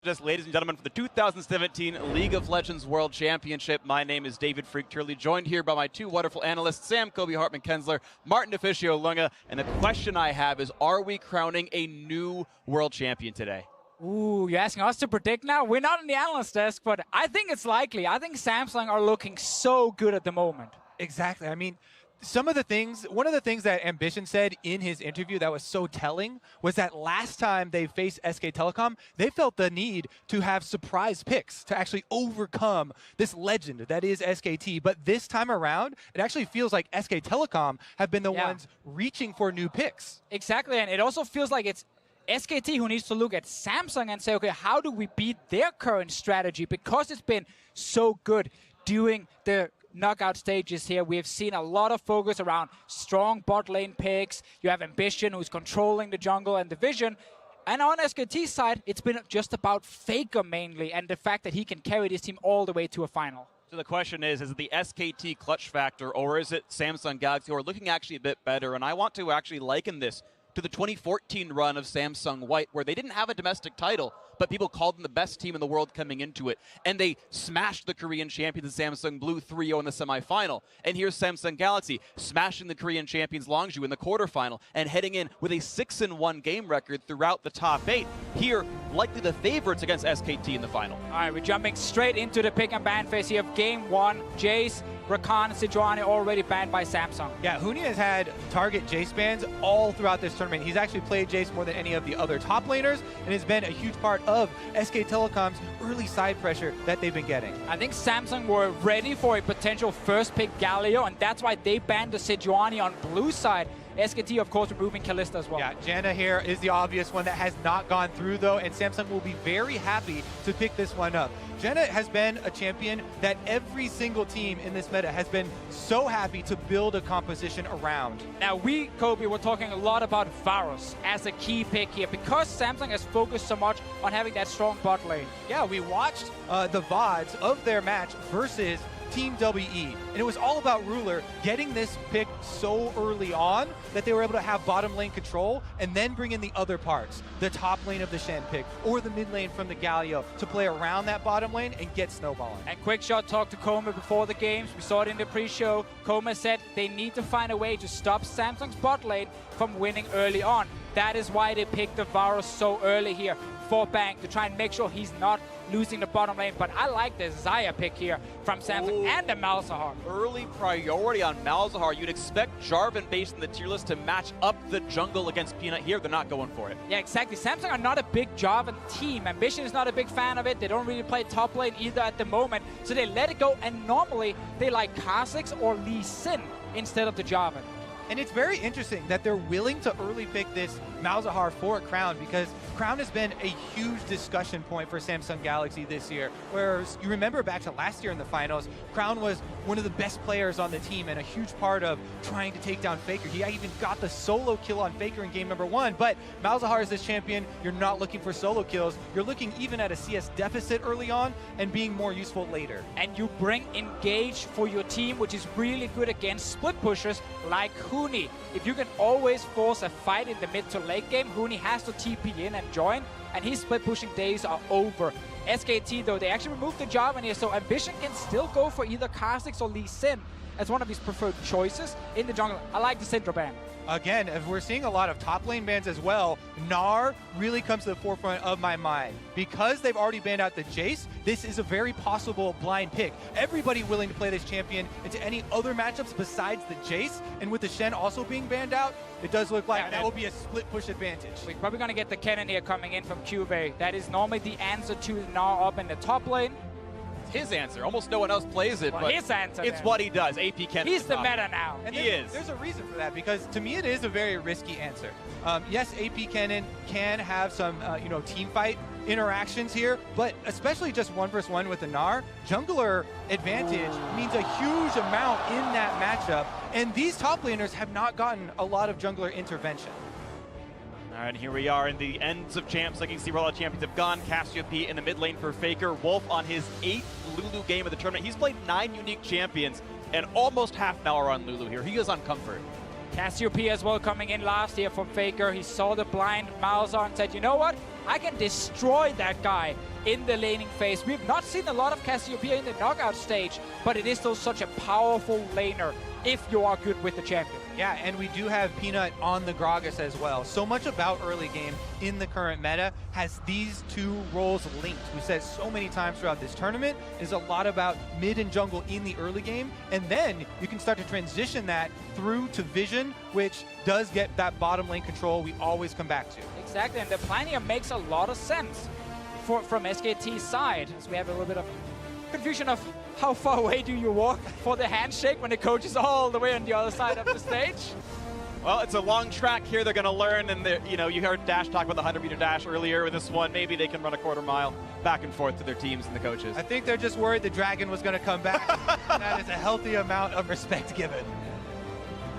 Just, ladies and gentlemen, for the 2017 League of Legends World Championship. My name is David Freak Turley, joined here by my two wonderful analysts, Sam Kobe Hartman-Kensler, Martin Deficio Lunga. And the question I have is, are we crowning a new world champion today? Ooh, you're asking us to predict now? We're not on the analyst desk, but I think it's likely. I think Samsung are looking so good at the moment. Exactly. I mean, one of the things that Ambition said in his interview that was so telling was that last time they faced SK Telecom, they felt the need to have surprise picks to actually overcome this legend that is SKT. But this time around, it actually feels like SK Telecom have been the ones reaching for new picks. Exactly, and it also feels like it's SKT who needs to look at Samsung and say, okay, how do we beat their current strategy? Because it's been so good during the knockout stages here. We have seen a lot of focus around strong bot lane picks. You have Ambition, who's controlling the jungle and the vision. And on SKT's side, it's been just about Faker mainly, and the fact that he can carry this team all the way to a final. So the question is it the SKT clutch factor, or is it Samsung Galaxy, who are looking actually a bit better? And I want to actually liken this to the 2014 run of Samsung White, where they didn't have a domestic title, but people called them the best team in the world coming into it. And they smashed the Korean champions Samsung Blue 3-0 in the semifinal. And here's Samsung Galaxy smashing the Korean champions Longju in the quarterfinal and heading in with a 6-1 game record throughout the top 8. Here, likely the favorites against SKT in the final. All right, we're jumping straight into the pick and ban phase here of game 1. Jace, Rakan, Sejuani already banned by Samsung. Yeah, Huni has had target Jace bans all throughout this tournament. He's actually played Jace more than any of the other top laners and has been a huge part of SK Telecom's early side pressure that they've been getting. I think Samsung were ready for a potential first pick Galio, and that's why they banned the Sejuani on blue side. SKT, of course, removing Kalista as well. Yeah, Janna here is the obvious one that has not gone through, though, and Samsung will be very happy to pick this one up. Janna has been a champion that every single team in this meta has been so happy to build a composition around. Now, Kobe, we're talking a lot about Varus as a key pick here because Samsung has focused so much on having that strong bot lane. Yeah, we watched the VODs of their match versus Team WE, and it was all about Ruler getting this pick so early on that they were able to have bottom lane control and then bring in the other parts, the top lane of the Shen pick or the mid lane from the Galio to play around that bottom lane and get snowballing. And Quickshot talked to Koma before the games. We saw it in the pre-show. Koma said they need to find a way to stop Samsung's bot lane from winning early on. That is why they picked the Varus so early here for Bang, to try and make sure he's not losing the bottom lane. But I like the Xayah pick here from Samsung and the Malzahar. Early priority on Malzahar. You'd expect Jarvan based in the tier list to match up the jungle against Peanut. Here, they're not going for it. Yeah, exactly. Samsung are not a big Jarvan team. Ambition is not a big fan of it. They don't really play top lane either at the moment. So they let it go, and normally they like Kha'Zix or Lee Sin instead of the Jarvan. And it's very interesting that they're willing to early pick this Malzahar for Crown, because Crown has been a huge discussion point for Samsung Galaxy this year. Whereas you remember back to last year in the finals, Crown was one of the best players on the team and a huge part of trying to take down Faker. He even got the solo kill on Faker in game number 1. But Malzahar is this champion. You're not looking for solo kills. You're looking even at a CS deficit early on and being more useful later. And you bring Engage for your team, which is really good against split pushers like Huni. If you can always force a fight in the mid to late game, Huni has to TP in and join, and his split pushing days are over. SKT, though, they actually removed the Jarvan here, so Ambition can still go for either Kha'Zix or Lee Sin as one of his preferred choices in the jungle. I like the Syndra ban. Again, if we're seeing a lot of top lane bans as well, Gnar really comes to the forefront of my mind. Because they've already banned out the Jace, this is a very possible blind pick. Everybody willing to play this champion into any other matchups besides the Jace, and with the Shen also being banned out, it does look like that will be a split push advantage. We're probably going to get the Kennen here coming in from Cube. That is normally the answer to Gnar up in the top lane. His answer. Almost no one else plays it, well, but his answer, it's what he does. AP Kennen. He's the meta now. And he is. There's a reason for that, because to me it is a very risky answer. Yes, AP Kennen can have some team fight interactions here, but especially just 1v1 with the Gnar, jungler advantage means a huge amount in that matchup, and these top laners have not gotten a lot of jungler intervention. All right, here we are in the ends of champs. Like you can see where all the champions have gone. Cassiopeia in the mid lane for Faker. Wolf on his 8th Lulu game of the tournament. He's played 9 unique champions and almost half an hour on Lulu here. He is on comfort. Cassiopeia as well coming in last year from Faker. He saw the blind Malzahar and said, you know what? I can destroy that guy in the laning phase. We've not seen a lot of Cassiopeia in the knockout stage, but it is still such a powerful laner if you are good with the champion. Yeah, and we do have Peanut on the Gragas as well. So much about early game in the current meta has these two roles linked. We said so many times throughout this tournament is a lot about mid and jungle in the early game, and then you can start to transition that through to Vision, which does get that bottom lane control we always come back to. Exactly, and the plan here makes a lot of sense from SKT's side, as we have a little bit of confusion of how far away do you walk for the handshake when the coach is all the way on the other side of the stage. Well, it's a long track here. They're going to learn, and you heard Dash talk about the 100-meter dash earlier with this one. Maybe they can run a quarter mile back and forth to their teams and the coaches. I think they're just worried the dragon was going to come back. That is a healthy amount of respect given.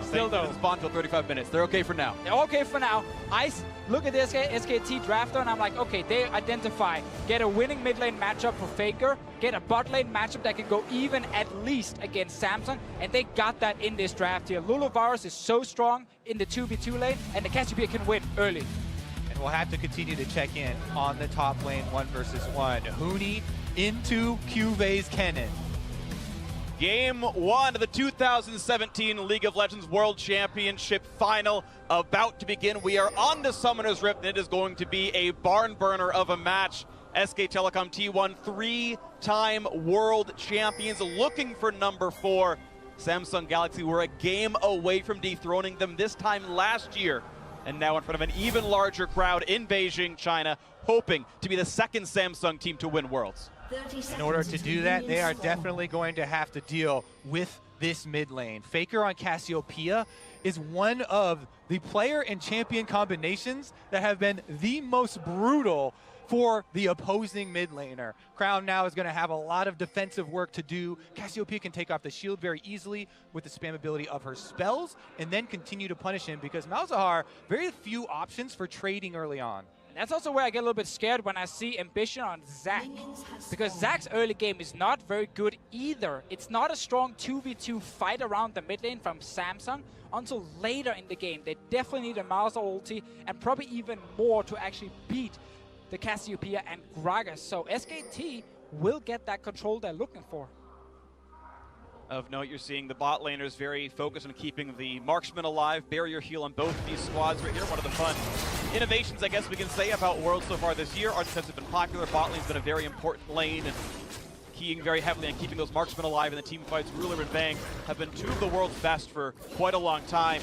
Still though, spawn till 35 minutes. They're okay for now. They're okay for now. I look at this SKT drafter and I'm like, okay, they identify, get a winning mid lane matchup for Faker, get a bot lane matchup that can go even at least against Samsung, and they got that in this draft here. Luluvarus is so strong in the 2v2 lane, and the Cassiopeia can win early. And we'll have to continue to check in on the top lane 1 versus 1. Huni into Cuvées Kennen. Game 1 of the 2017 League of Legends World Championship Final about to begin. We are on the Summoner's Rift, and it is going to be a barn burner of a match. SK Telecom T1, 3-time world champions, looking for number 4. Samsung Galaxy were a game away from dethroning them this time last year, and now in front of an even larger crowd in Beijing, China, hoping to be the second Samsung team to win Worlds. In order to do that, they are definitely going to have to deal with this mid lane. Faker on Cassiopeia is one of the player and champion combinations that have been the most brutal for the opposing mid laner. Crown now is going to have a lot of defensive work to do. Cassiopeia can take off the shield very easily with the spammability of her spells and then continue to punish him because Malzahar, very few options for trading early on. That's also where I get a little bit scared when I see Ambition on Zac, because Zac's early game is not very good either. It's not a strong 2v2 fight around the mid lane from Samsung until later in the game. They definitely need a Malzahar ulti and probably even more to actually beat the Cassiopeia and Gragas. So SKT will get that control they're looking for. Of note, you're seeing the bot laners very focused on keeping the marksman alive, barrier heal on both these squads right here. One of the fun innovations, I guess we can say, about Worlds so far this year. Our defense have been popular. Bot lane's been a very important lane, and keying very heavily on keeping those marksmen alive in the team fights. Ruler and Bang have been two of the world's best for quite a long time.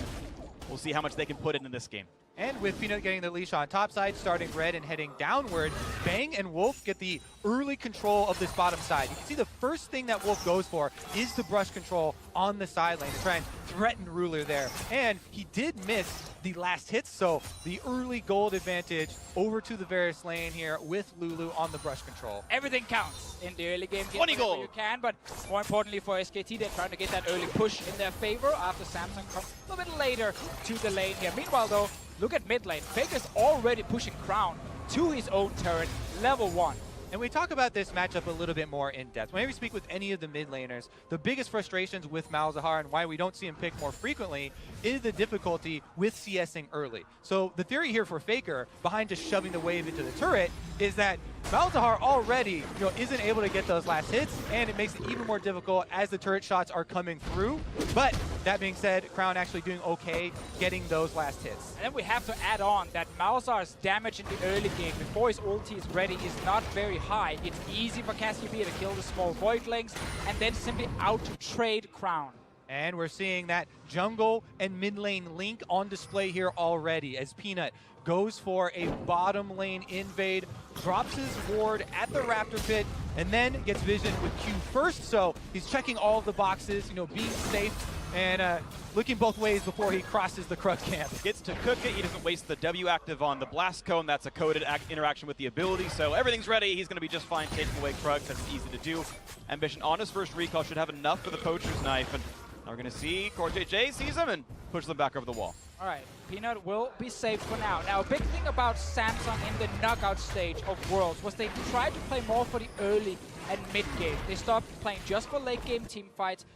We'll see how much they can put in this game. And with Peanut getting the leash on top side, starting red and heading downward, Bang and Wolf get the early control of this bottom side. You can see the first thing that Wolf goes for is the brush control on the side lane to try and threaten Ruler there. And he did miss the last hits, so the early gold advantage over to the Varus lane here with Lulu on the brush control. Everything counts in the early game. 20 gold. You can, but more importantly for SKT, they're trying to get that early push in their favor after Samsung comes a little bit later to the lane here. Meanwhile, though, look at mid lane. Faker's already pushing Crown to his own turret, level 1. And we talk about this matchup a little bit more in depth. Whenever we speak with any of the mid laners, the biggest frustrations with Malzahar and why we don't see him picked more frequently is the difficulty with CSing early. So the theory here for Faker, behind just shoving the wave into the turret, is that Malzahar already isn't able to get those last hits, and it makes it even more difficult as the turret shots are coming through. But that being said, Crown actually doing okay getting those last hits. And then we have to add on that Malzahar's damage in the early game before his ulti is ready is not very high. It's easy for Cassiopeia to kill the small voidlings and then simply out to trade Crown. And we're seeing that jungle and mid lane link on display here already as Peanut goes for a bottom lane invade, drops his ward at the Raptor pit, and then gets vision with Q first. So he's checking all of the boxes, being safe and looking both ways before he crosses the Krug camp. Gets to cook it. He doesn't waste the W active on the blast cone. That's a coded interaction with the ability. So everything's ready. He's going to be just fine taking away Krugs. That's easy to do. Ambition on his first recall should have enough for the poacher's knife. And now we're going to see CoreJJ sees him and pushes them back over the wall. All right, Peanut will be safe for now. Now, a big thing about Samsung in the knockout stage of Worlds was they tried to play more for the early and mid game. They stopped playing just for late game team fights,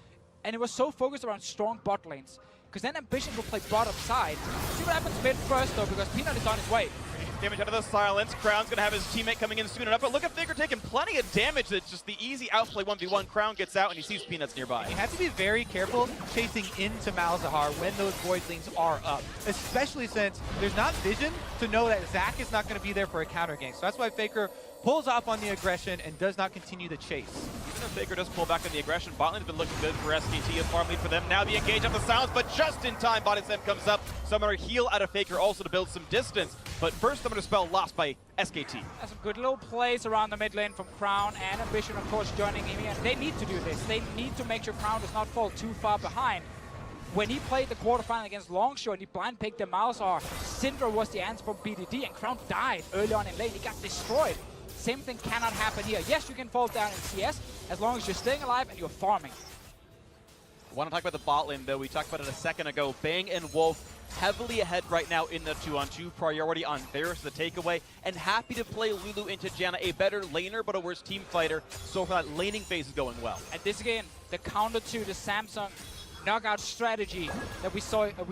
and it was so focused around strong bot lanes. because then Ambition will play bottom side. See what happens mid first, though, because Peanut is on his way. Damage out of the silence. Crown's going to have his teammate coming in soon enough. But look at Faker taking plenty of damage. It's just the easy outplay 1v1. Crown gets out and he sees Peanuts nearby. You have to be very careful chasing into Malzahar when those Voidlings are up, especially since there's not vision to know that Zach is not going to be there for a counter gank. So that's why Faker pulls off on the aggression and does not continue the chase. Even if Faker does pull back on the aggression, bot lane's been looking good for SKT. A farm lead for them. Now the engage of the silence, but just in time, bot SM comes up. Summoner heal out of Faker also to build some distance. But first Summoner spell lost by SKT. Some good little plays around the mid lane from Crown and Ambition, of course, joining him here. And they need to do this. They need to make sure Crown does not fall too far behind. When he played the quarterfinal against Longshore and he blind picked the Malzahar, Syndra was the answer from BDD, and Crown died early on in lane. He got destroyed. Same thing cannot happen here. Yes, you can fall down in CS as long as you're staying alive and you're farming. I want to talk about the bot lane, though. We talked about it a second ago. Bang and Wolf heavily ahead right now in the 2-on-2. Priority on Varus, the takeaway. And happy to play Lulu into Janna, a better laner but a worse team fighter. So for that laning phase is going well. And this again, the counter to the Samsung knockout strategy that we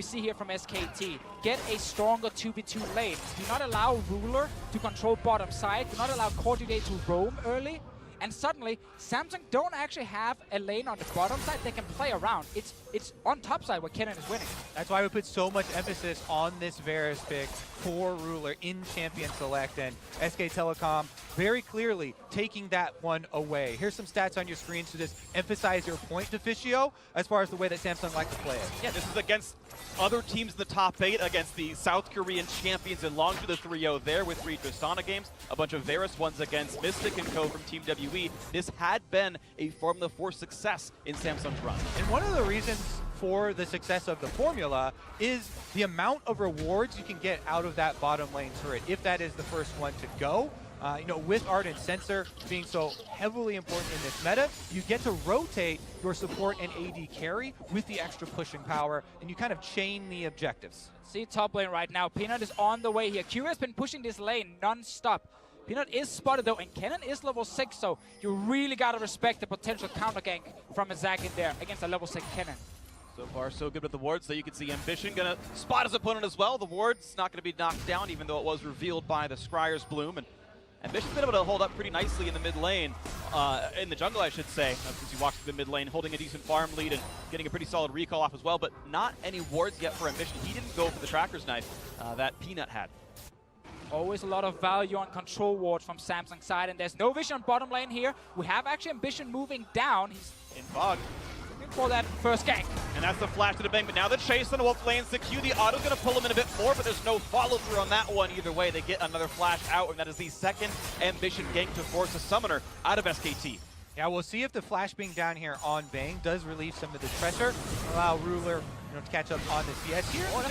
see here from SKT. Get a stronger 2v2 lane. Do not allow Ruler to control bottom side. Do not allow Corduday to roam early. And suddenly, Samsung don't actually have a lane on the bottom side they can play around. It's on top side where Kennen is winning. That's why we put so much emphasis on this Varus pick for Ruler in Champion Select, and SK Telecom very clearly taking that one away. Here's some stats on your screen to just emphasize your point, Deficio, as far as the way that Samsung like to play it. Yeah, this is against other teams in the top 8, against the South Korean champions, and long to the 3-0 there with 3 Tristana games, a bunch of Varus ones against Mystic and Co. from Team WE. This had been a Formula 4 success in Samsung's run. And one of the reasons for the success of the formula is the amount of rewards you can get out of that bottom lane turret, if that is the first one to go. With Ardent Sensor being so heavily important in this meta, you get to rotate your support and AD carry with the extra pushing power, and you kind of chain the objectives. See top lane right now. Peanut is on the way here. Q has been pushing this lane non-stop. Peanut is spotted though, and Kennen is level 6, so you really gotta respect the potential counter gank from a Zac in there against a level 6 Kennen. So far, so good with the wards. So you can see Ambition gonna spot his opponent as well. The ward's not gonna be knocked down, even though it was revealed by the Scryer's Bloom. And Ambition's been able to hold up pretty nicely in the mid lane, in the jungle, I should say, since he walks through the mid lane, holding a decent farm lead and getting a pretty solid recall off as well. But not any wards yet for Ambition. He didn't go for the Tracker's Knife that Peanut had. Always a lot of value on control wards from Samsung's side, and there's no vision on bottom lane here. We have actually Ambition moving down. He's in fog. Looking for that first gank. And that's the flash to the bang, but now the chase on the Wolf lanes. The Q, the auto's gonna pull him in a bit more, but there's no follow through on that one either way. They get another flash out, and that is the second Ambition gank to force a summoner out of SKT. Yeah, we'll see if the flash being down here on Bang does relieve some of the pressure, allow Ruler to catch up on the CS here. Brings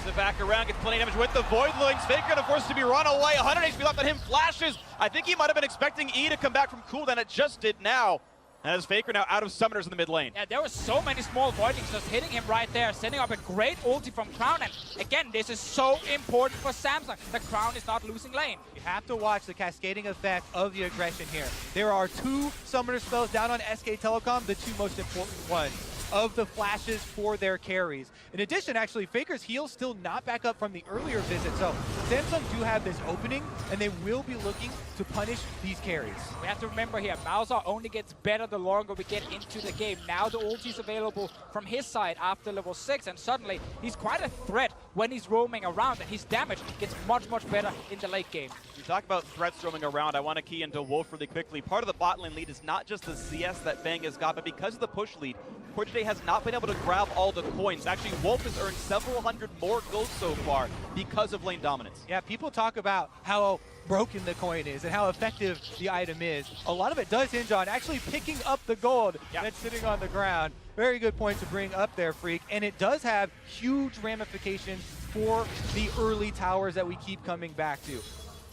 it back around, gets plenty of damage with the Voidlings. Faker gonna force to be run away. 100 HP left on him, flashes. I think he might have been expecting E to come back from cooldown. It just did now. And as Faker now out of summoners in the mid lane. Yeah, there were so many small Voidlings just hitting him right there, setting up a great ulti from Crown. And again, this is so important for Samsung. The Crown is not losing lane. You have to watch the cascading effect of the aggression here. There are 2 summoner spells down on SK Telecom, the 2 most important ones of the flashes for their carries. In addition, actually, Faker's heal still not back up from the earlier visit, so Samsung do have this opening, and they will be looking to punish these carries. We have to remember here, Malzahar only gets better the longer we get into the game. Now the ulti is available from his side after level 6, and suddenly he's quite a threat when he's roaming around, and his damage gets much, much better in the late game. We talk about threats roaming around. I want to key into Wolf really quickly. Part of the bot lane lead is not just the CS that Bang has got, but because of the push lead, Corduday has not been able to grab all the coins. Actually, Wolf has earned several hundred more gold so far because of lane dominance. Yeah, people talk about how broken the coin is and how effective the item is. A lot of it does hinge on actually picking up the gold that's sitting on the ground. Very good point to bring up there, Freak. And it does have huge ramifications for the early towers that we keep coming back to.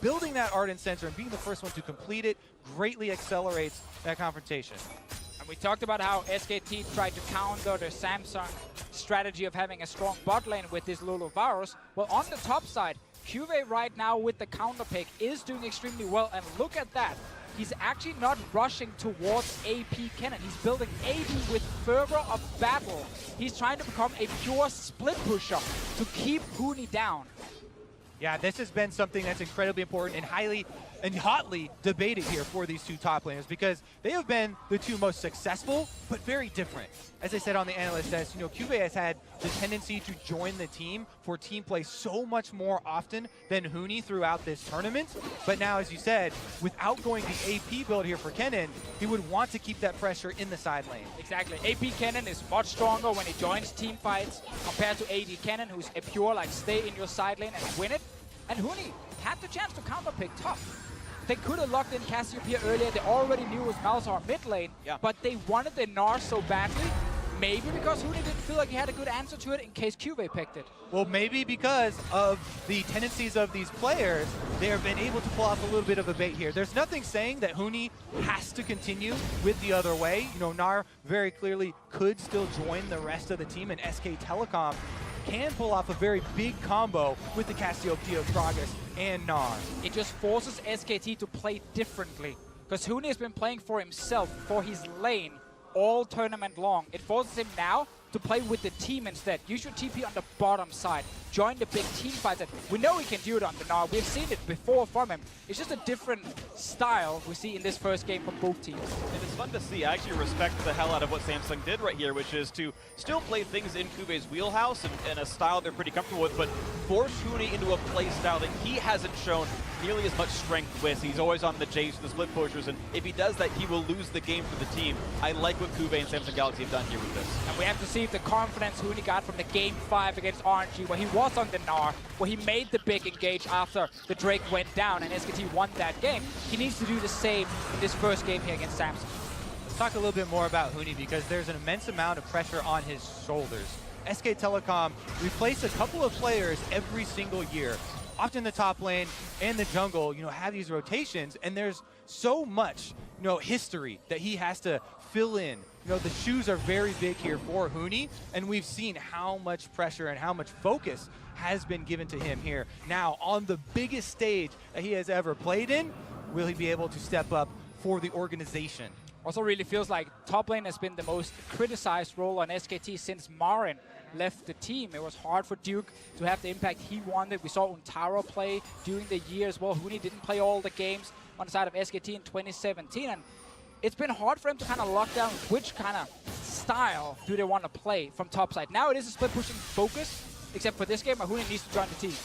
Building that Ardent Sensor and being the first one to complete it greatly accelerates that confrontation. And we talked about how SKT tried to counter the Samsung strategy of having a strong bot lane with this Lulu Varus. Well, on the top side, Cuvée right now with the counter pick is doing extremely well, and look at that. He's actually not rushing towards AP Kennen. He's building AD with fervor of battle. He's trying to become a pure split pusher to keep Huni down. Yeah, this has been something that's incredibly important and hotly debated here for these two top laners, because they have been the two most successful, but very different. As I said on the analyst desk, Cuvée has had the tendency to join the team for team play so much more often than Huni throughout this tournament. But now, as you said, without going the AP build here for Kennen, he would want to keep that pressure in the side lane. Exactly. AP Kennen is much stronger when he joins team fights compared to AD Kennen, who's a pure, stay in your side lane and win it. And Huni had the chance to counterpick top. They could have locked in Cassiopeia earlier. They already knew it was Malzahar mid lane, but they wanted the Gnar so badly. Maybe because Huni didn't feel like he had a good answer to it in case Cuvée picked it. Well, maybe because of the tendencies of these players, they have been able to pull off a little bit of a bait here. There's nothing saying that Huni has to continue with the other way. Gnar very clearly could still join the rest of the team, and SK Telecom can pull off a very big combo with the Cassiopeia Progress and Gnar. It just forces SKT to play differently, because Huni has been playing for himself, for his lane, all tournament long. It forces him now to play with the team instead. Use your TP on the bottom side. Join the big team fights. And we know he can do it on the Gnar. We've seen it before from him. It's just a different style we see in this first game from both teams. And it's fun to see. I actually respect the hell out of what Samsung did right here, which is to still play things in Cuvé's wheelhouse and a style they're pretty comfortable with, but force Huni into a play style that he hasn't shown nearly as much strength with. He's always on the Jace, the split pushers, and if he does that, he will lose the game for the team. I like what Cuvée and Samsung Galaxy have done here with this. And we have to see if the confidence Huni got from the Game 5 against RNG, where he was on the Gnar, where he made the big engage after the Drake went down and SKT won that game. He needs to do the same in this first game here against Samsung. Let's talk a little bit more about Huni, because there's an immense amount of pressure on his shoulders. SK Telecom replace a couple of players every single year. Often the top lane and the jungle, have these rotations, and there's so much, history that he has to fill in. The shoes are very big here for Huni, and we've seen how much pressure and how much focus has been given to him here. Now, on the biggest stage that he has ever played in, will he be able to step up for the organization? Also really feels like top lane has been the most criticized role on SKT since Marin left the team. It was hard for Duke to have the impact he wanted. We saw Untaro play during the year as well. Huni didn't play all the games on the side of SKT in 2017, and it's been hard for him to kind of lock down which kind of style do they want to play from top side. Now it is a split pushing focus, except for this game, Huni needs to join the team.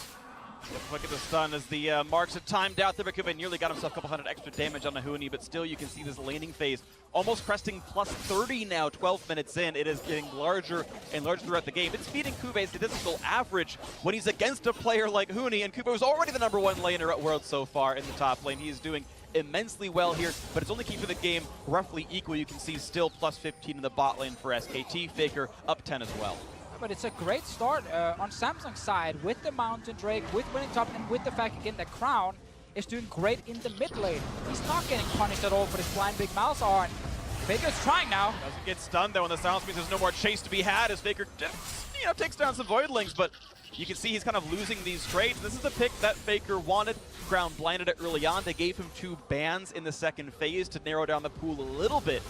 Look at the stun as the marks are timed out there. Cuvée nearly got himself a couple hundred extra damage on the Huni, but still you can see this laning phase almost cresting plus 30 now, 12 minutes in. It is getting larger and larger throughout the game. It's beating Cuvé's statistical average when he's against a player like Huni, and Cuvée was already the #1 laner at Worlds so far in the top lane. He is doing immensely well here, but it's only keeping the game roughly equal. You can see still plus 15 in the bot lane for SKT. Faker up 10 as well. But it's a great start on Samsung's side with the Mountain Drake, with winning top, and with the fact again that Crown is doing great in the mid lane. He's not getting punished at all for this blind big Malzahar, and Faker's trying now. Doesn't get stunned though, and the silence means there's no more chase to be had as Faker takes down some Voidlings, but you can see he's kind of losing these trades. This is the pick that Faker wanted. Crown blinded it early on. They gave him 2 bans in the second phase to narrow down the pool a little bit.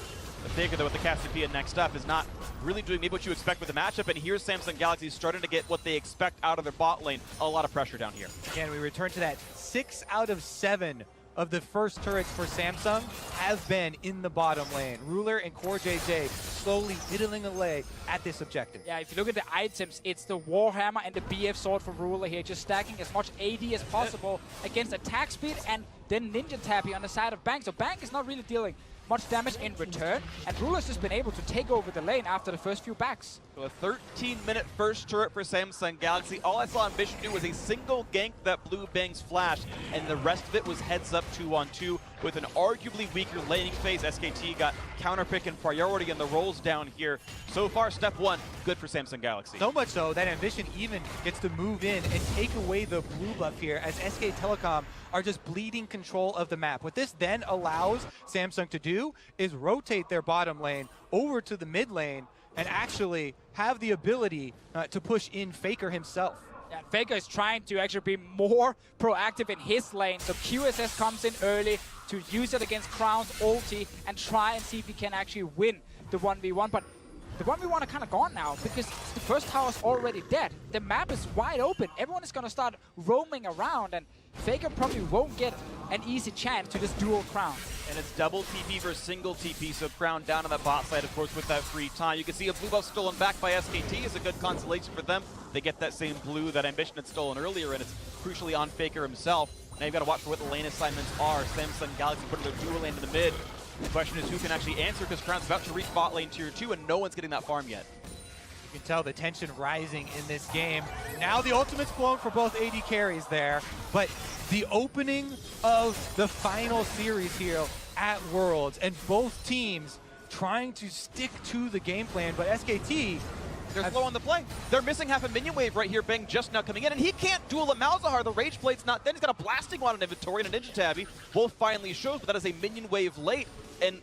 The Faker, though, with the Cassiopeia next up, is not really doing maybe what you expect with the matchup, and here's Samsung Galaxy starting to get what they expect out of their bot lane. A lot of pressure down here. Again, we return to that 6 out of 7 of the first turrets for Samsung have been in the bottom lane. Ruler and Core JJ slowly whittling away at this objective. Yeah, if you look at the items, it's the Warhammer and the BF sword from Ruler here, just stacking as much AD as possible against attack speed, and then Ninja Tappy on the side of Bang. So Bang is not really dealing much damage in return, and Ruler's just been able to take over the lane after the first few backs. So a 13-minute first turret for Samsung Galaxy. All I saw Ambition do was a single gank that blew Bang's flash, and the rest of it was heads up 2-on-2 with an arguably weaker laning phase. SKT got counter pick and priority and the rolls down here. So far, step 1, good for Samsung Galaxy. So much so that Ambition even gets to move in and take away the blue buff here, as SK Telecom are just bleeding control of the map. What this then allows Samsung to do is rotate their bottom lane over to the mid lane and actually have the ability to push in Faker himself. Yeah, Faker is trying to actually be more proactive in his lane. So QSS comes in early to use it against Crown's ulti and try and see if he can actually win the 1v1. But the 1v1 are kind of gone now because the first tower's already dead. The map is wide open. Everyone is going to start roaming around, and Faker probably won't get an easy chance to just duel Crown. And it's double TP versus single TP, so Crown down on the bot side, of course, with that free time. You can see a blue buff stolen back by SKT is a good consolation for them. They get that same blue that Ambition had stolen earlier, and it's crucially on Faker himself. Now you've got to watch for what the lane assignments are. Samsung Galaxy putting their dual lane in the mid. The question is who can actually answer, because Crown's about to reach bot lane tier 2 and no one's getting that farm yet. You can tell the tension rising in this game. Now the ultimate's blown for both AD carries there, but the opening of the final series here at Worlds, and both teams trying to stick to the game plan, but SKT... They're slow on the play. They're missing half a minion wave right here. Bang just now coming in, and he can't duel a Malzahar. The Rage Blade's not dead. He's got a Blasting Wand in inventory and a Ninja Tabby. Both finally shows, but that is a minion wave late, and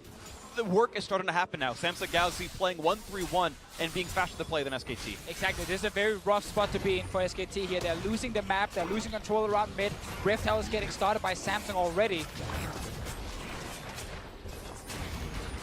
the work is starting to happen now. Samsung Galaxy playing 1-3-1 and being faster to play than SKT. Exactly. This is a very rough spot to be in for SKT here. They're losing the map. They're losing control around mid. Rift Hell is getting started by Samsung already.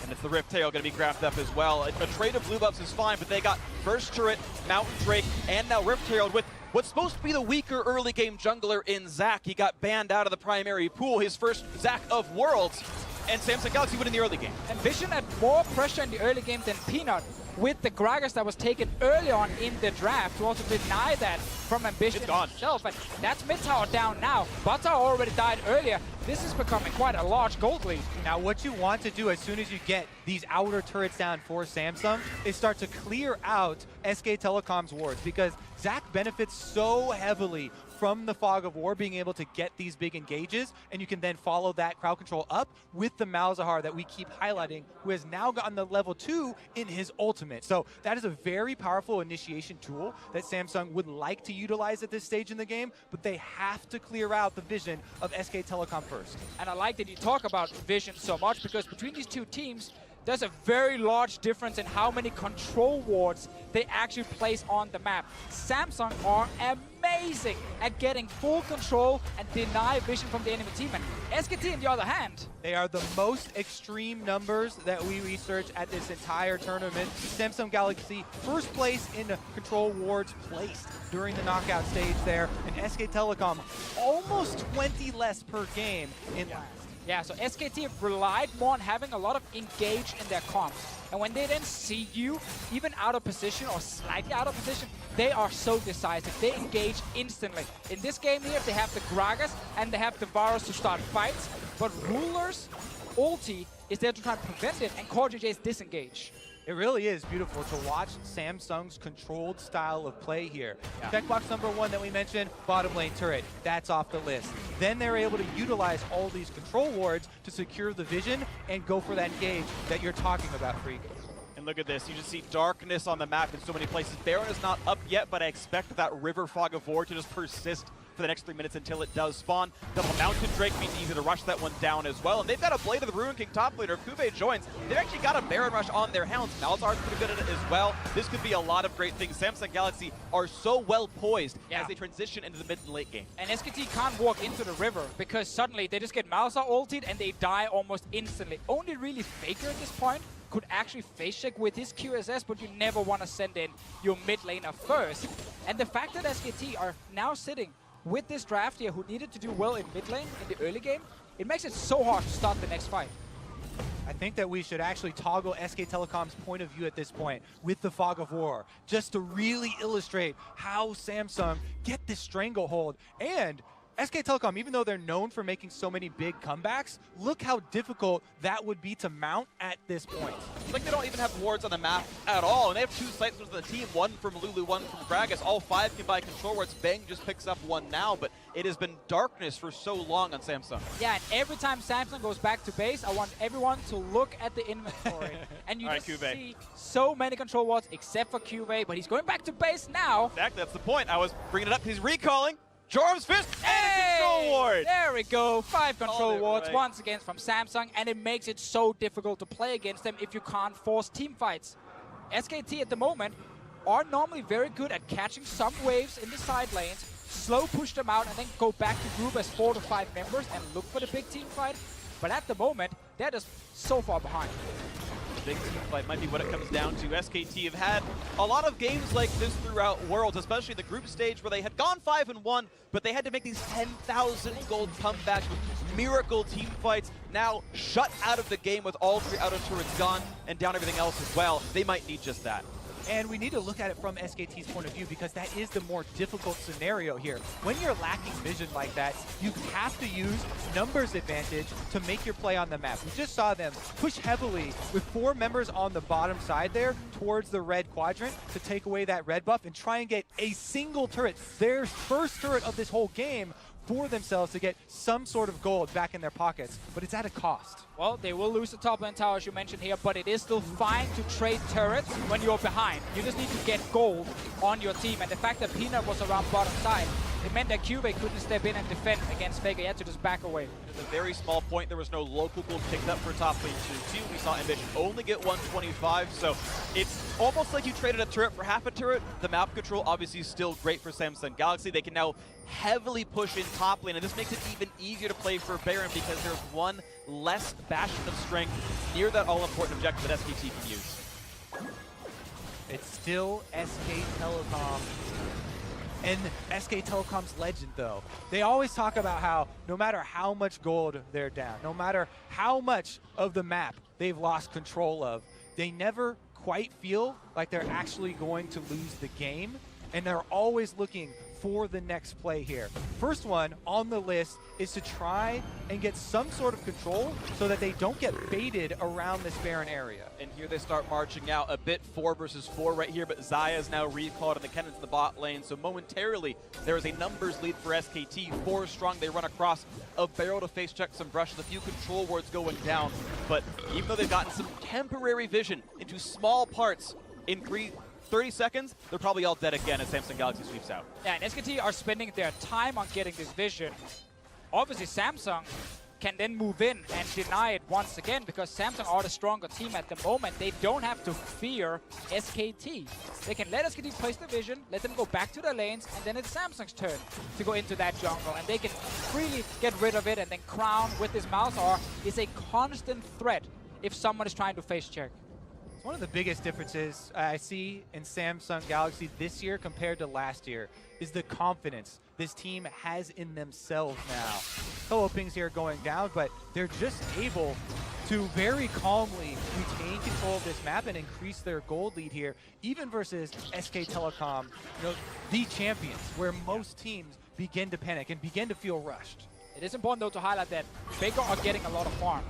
And it's the Rift Tail going to be grafted up as well. A trade of blue buffs is fine, but they got first turret, Mountain Drake, and now Rift Tail with what's supposed to be the weaker early game jungler in Zac. He got banned out of the primary pool, his first Zac of Worlds, and Samsung Galaxy win in the early game. And Vision had more pressure in the early game than Peanut, with the Gragas that was taken early on in the draft to also deny that from Ambition himself. And that's mid tower down now. Bot tower already died earlier. This is becoming quite a large gold lead. Now what you want to do as soon as you get these outer turrets down for Samsung is start to clear out SK Telecom's wards, because Zac benefits so heavily from the Fog of War, being able to get these big engages, and you can then follow that crowd control up with the Malzahar that we keep highlighting, who has now gotten the level 2 in his ultimate. So that is a very powerful initiation tool that Samsung would like to utilize at this stage in the game, but they have to clear out the vision of SK Telecom first. And I like that you talk about vision so much, because between these two teams, there's a very large difference in how many control wards they actually place on the map. Samsung are amazing at getting full control and deny vision from the enemy team. And SKT, on the other hand, they are the most extreme numbers that we research at this entire tournament. Samsung Galaxy first place in control wards placed during the knockout stage there, and SK Telecom almost 20 less per game in last. Yeah, so SKT relied more on having a lot of engage in their comps. And when they then see you, even out of position or slightly out of position, they are so decisive. They engage instantly. In this game here, they have the Gragas and they have the Varus to start fights. But Ruler's ulti is there to try and prevent it, and CoreJJ's disengage. It really is beautiful to watch Samsung's controlled style of play here. Checkbox number 1 that we mentioned, bottom lane turret. That's off the list. Then they're able to utilize all these control wards to secure the vision and go for that engage that you're talking about, Freak. And look at this. You just see darkness on the map in so many places. Baron is not up yet, but I expect that River Fog of War to just persist for the next 3 minutes until it does spawn. Double Mountain Drake means easy to rush that one down as well. And they've got a Blade of the Ruin King top laner. If Kube joins, they've actually got a Baron rush on their hounds. Malzahar's pretty good at it as well. This could be a lot of great things. Samsung Galaxy are so well poised as they transition into the mid and late game. And SKT can't walk into the river because suddenly they just get Malzahar ulted and they die almost instantly. Only really Faker at this point could actually face check with his QSS, but you never want to send in your mid laner first. And the fact that SKT are now sitting with this draft here, who needed to do well in mid lane in the early game, it makes it so hard to start the next fight. I think that we should actually toggle SK Telecom's point of view at this point with the Fog of War, just to really illustrate how Samsung get this stranglehold. And SK Telecom, even though they're known for making so many big comebacks, look how difficult that would be to mount at this point. It's like they don't even have wards on the map at all, and they have 2 sites for the team, 1 from Lulu, 1 from Gragas. All 5 can buy control wards. Bang just picks up 1 now, but it has been darkness for so long on Samsung. Yeah, and every time Samsung goes back to base, I want everyone to look at the inventory. And you just see so many control wards, except for Cuvee, but he's going back to base now. Exactly, that's the point. I was bringing it up. He's recalling. Jorm's Fist and a control ward! There we go, 5 control wards once again from Samsung, and it makes it so difficult to play against them if you can't force team fights. SKT at the moment are normally very good at catching some waves in the side lanes, slow push them out, and then go back to group as 4 to 5 members and look for the big team fight. But at the moment, they're just so far behind. Big team fight might be what it comes down to. SKT have had a lot of games like this throughout Worlds, especially the group stage where they had gone 5-1, but they had to make these 10,000 gold comebacks with miracle team fights. Now shut out of the game with all 3 auto turrets gone and down everything else as well. They might need just that. And we need to look at it from SKT's point of view because that is the more difficult scenario here. When you're lacking vision like that, you have to use numbers advantage to make your play on the map. We just saw them push heavily with 4 members on the bottom side there towards the red quadrant to take away that red buff and try and get a single turret, their first turret of this whole game, for themselves to get some sort of gold back in their pockets, but it's at a cost. Well, they will lose the top lane tower, as you mentioned here, but it is still fine to trade turrets when you're behind. You just need to get gold on your team, and the fact that Peanut was around bottom side, it meant that Cube couldn't step in and defend against Vega. He had to just back away. At a very small point, there was no local gold picked up for top lane 2-2. We saw Ambition only get 125, so it's almost like you traded a turret for half a turret. The map control obviously is still great for Samsung Galaxy. They can now heavily push in top lane, and this makes it even easier to play for Baron because there's one less bastion of strength near that all-important objective that SKT can use. It's still SK Telecom. And SK Telecom's legend, though. They always talk about how no matter how much gold they're down, no matter how much of the map they've lost control of, they never quite feel like they're actually going to lose the game. And they're always looking for the next play here. First one on the list is to try and get some sort of control so that they don't get baited around this Baron area. And here they start marching out a bit 4 versus 4 right here, but Xayah is now recalled and the Cannon's in the bot lane, so momentarily there is a numbers lead for SKT. 4 strong, they run across a barrel to face check some brushes, a few control wards going down, but even though they've gotten some temporary vision into small parts in 30 seconds, they're probably all dead again as Samsung Galaxy sweeps out. Yeah, and SKT are spending their time on getting this vision. Obviously, Samsung can then move in and deny it once again because Samsung are the stronger team at the moment. They don't have to fear SKT. They can let SKT place the vision, let them go back to their lanes, and then it's Samsung's turn to go into that jungle. And they can freely get rid of it, and then Crown with his Malzahar is a constant threat if someone is trying to face check. One of the biggest differences I see in Samsung Galaxy this year compared to last year is the confidence this team has in themselves now. Solo pings here going down, but they're just able to very calmly retain control of this map and increase their gold lead here, even versus SK Telecom, the champions, where most teams begin to panic and begin to feel rushed. It is important, though, to highlight that Vega are getting a lot of farm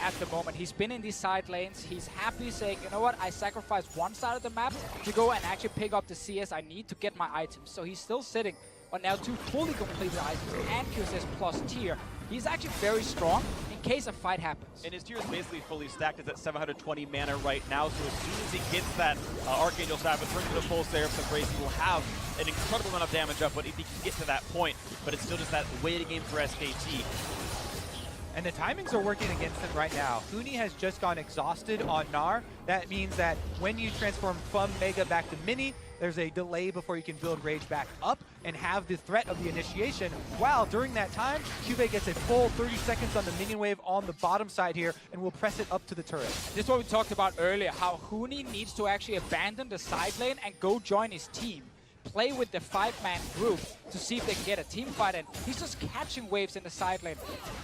at the moment. He's been in these side lanes. He's happily saying, you know what, I sacrificed one side of the map to go and actually pick up the CS I need to get my items. So he's still sitting on now 2 fully completed items and QSS plus tier. He's actually very strong in case a fight happens. And his tier is basically fully stacked. It's at 720 mana right now, so as soon as he gets that Archangel Staff and turns into full Seraph of Grace, he will have an incredible amount of damage up, but if he can get to that point, but it's still just that waiting game for SKT. And the timings are working against him right now. Huni has just gone exhausted on Gnar. That means that when you transform from Mega back to Mini, there's a delay before you can build Rage back up and have the threat of the initiation. While during that time, Cube gets a full 30 seconds on the minion wave on the bottom side here and will press it up to the turret. This is what we talked about earlier, how Huni needs to actually abandon the side lane and go join his team. Play with the 5-man group to see if they can get a team fight, and he's just catching waves in the side lane.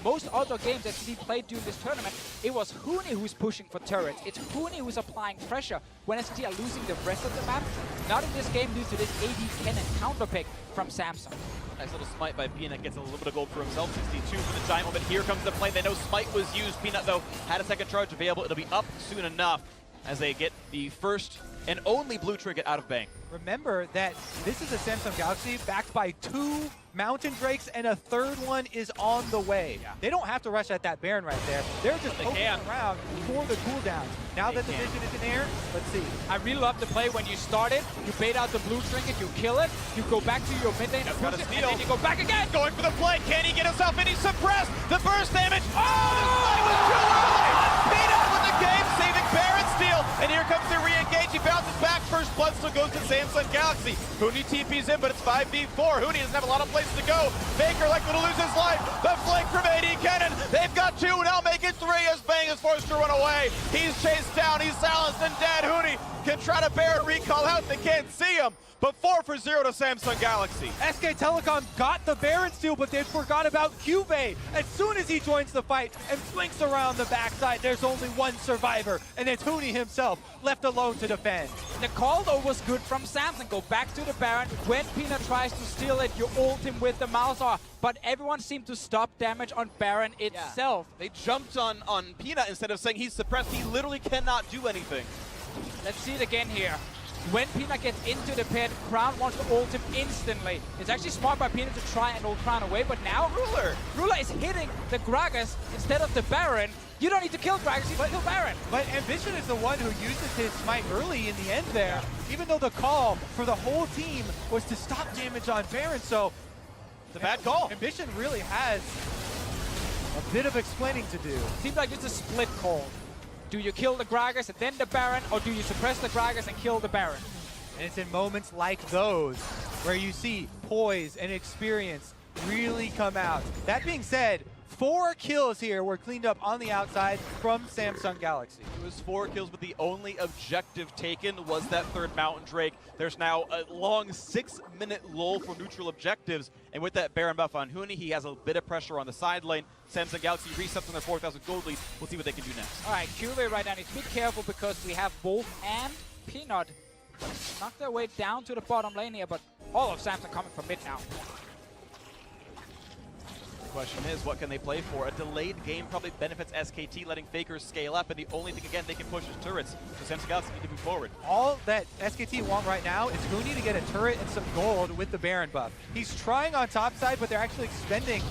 Most other games that he played during this tournament, it was Huni who's pushing for turrets. It's Huni who's applying pressure when SKT are losing the rest of the map. Not in this game due to this AD cannon counter pick from Samsung. Nice little smite by Peanut, gets a little bit of gold for himself. 62 for the giant moment. Here comes the play. They know smite was used. Peanut, though, had a second charge available. It'll be up soon enough as they get the first and only blue trinket out of Bang. Remember that this is a Samsung Galaxy backed by 2 Mountain Drakes and a 3rd one is on the way. Yeah. They don't have to rush at that Baron right there. They're just opening around for the cooldowns. Now that the vision is in air, let's see. I really love the play when you start it, you bait out the blue trinket, you kill it, you go back to your mid lane, push it, and then you go back again. Going for the play. Can he get himself in? He's suppressed. The burst damage. Oh! The play was too early. Peanut with the game, saving Baron steal. And here comes the re-engage. He bounces back. First blood still goes to Galaxy. Huni TP's in, but it's 5v4. Huni doesn't have a lot of places to go. Faker likely to lose his life. The flank from AD Kennen. They've got 2, now make it 3 as Bang is forced to run away. He's chased down, he's silenced and dead. Huni can try to Baron recall out, they can't see him. But 4 for 0 to Samsung Galaxy. SK Telecom got the Baron steal, but they forgot about Cuvee. As soon as he joins the fight and flinks around the backside, there's only one survivor, and it's Huni himself, left alone to defend. The call, though, was good from Samsung. Go back to the Baron. When Peanut tries to steal it, you ult him with the Malzahar. But everyone seemed to stop damage on Baron itself. They jumped on Peanut instead of saying he's suppressed. He literally cannot do anything. Let's see it again here. When Peanut gets into the pit, Crown wants to ult him instantly. It's actually smart by Peanut to try and ult Crown away, but now Ruler is hitting the Gragas instead of the Baron. You don't need to kill Gragas, you need to kill Baron. But Ambition is the one who uses his smite early in the end there, even though the call for the whole team was to stop damage on Baron, so It's a bad call. Ambition really has a bit of explaining to do. Seems like it's a split call. Do you kill the Gragas and then the Baron, or do you suppress the Gragas and kill the Baron? And it's in moments like those where you see poise and experience really come out. That being said, 4 kills here were cleaned up on the outside from Samsung Galaxy. It was 4 kills, but the only objective taken was that 3rd Mountain Drake. There's now a long 6-minute lull for neutral objectives, and with that Baron buff on Huni, he has a bit of pressure on the side lane. Samsung Galaxy resets on their 4,000 gold lead. We'll see what they can do next. All right, Cuvee right now needs to be careful because we have Wolf and Peanut knock their way down to the bottom lane here, but all of Samsung coming from mid now. The question is, what can they play for? A delayed game probably benefits SKT, letting Faker scale up, and the only thing, again, they can push is turrets. So Samsung Galaxy need to move forward. All that SKT want right now is Huni to get a turret and some gold with the Baron buff. He's trying on top side, but they're actually expending